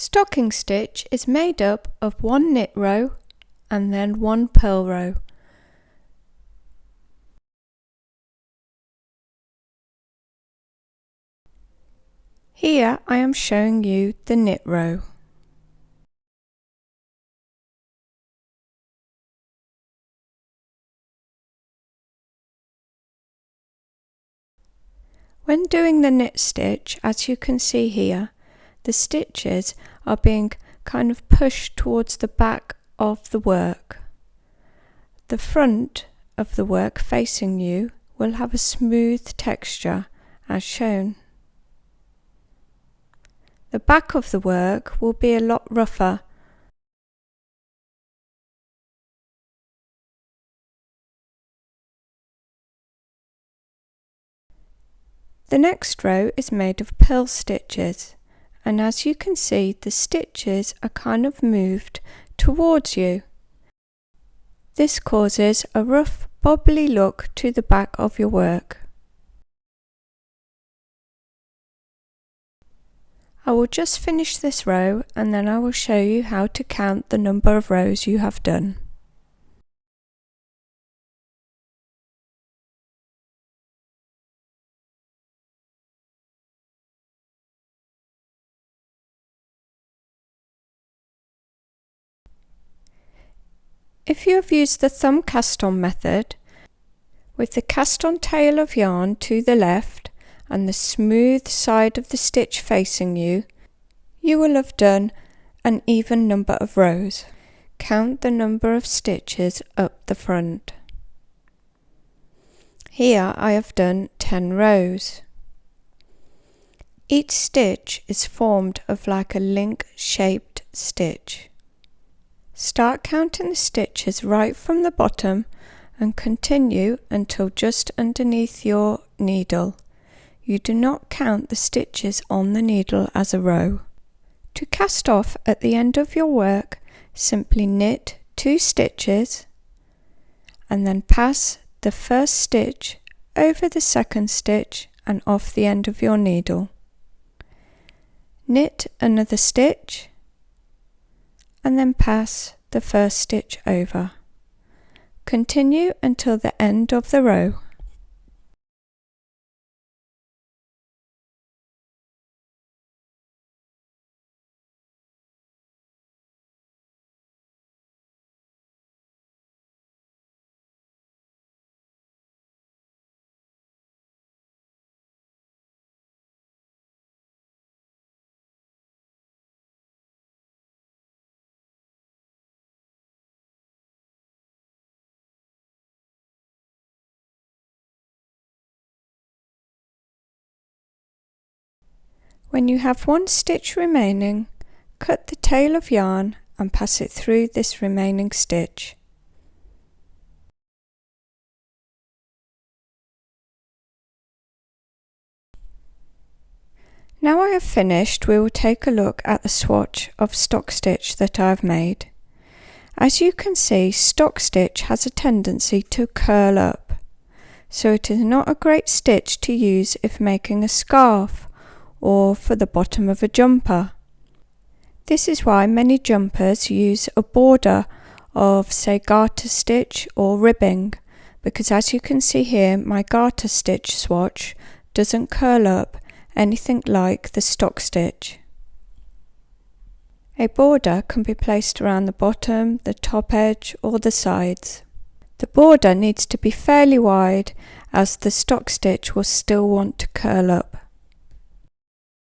Stocking stitch is made up of one knit row and then one purl row. Here I am showing you the knit row. When doing the knit stitch, as you can see here, the stitches are being kind of pushed towards the back of the work. The front of the work facing you will have a smooth texture as shown. The back of the work will be a lot rougher. The next row is made of purl stitches, and as you can see, the stitches are kind of moved towards you. This causes a rough, bobbly look to the back of your work. I will just finish this row and then I will show you how to count the number of rows you have done. If you have used the thumb cast-on method, with the cast-on tail of yarn to the left and the smooth side of the stitch facing you, you will have done an even number of rows. Count the number of stitches up the front. Here I have done 10 rows. Each stitch is formed of like a link-shaped stitch. Start counting the stitches right from the bottom and continue until just underneath your needle. You do not count the stitches on the needle as a row. To cast off at the end of your work, simply knit 2 stitches and then pass the first stitch over the second stitch and off the end of your needle. Knit another stitch and then pass the first stitch over. Continue until the end of the row. When you have one stitch remaining, cut the tail of yarn and pass it through this remaining stitch. Now I have finished, we will take a look at the swatch of stock stitch that I have made. As you can see, stock stitch has a tendency to curl up, so it is not a great stitch to use if making a scarf or for the bottom of a jumper. This is why many jumpers use a border of, say, garter stitch or ribbing, because as you can see here, my garter stitch swatch doesn't curl up anything like the stock stitch. A border can be placed around the bottom, the top edge or the sides. The border needs to be fairly wide as the stock stitch will still want to curl up.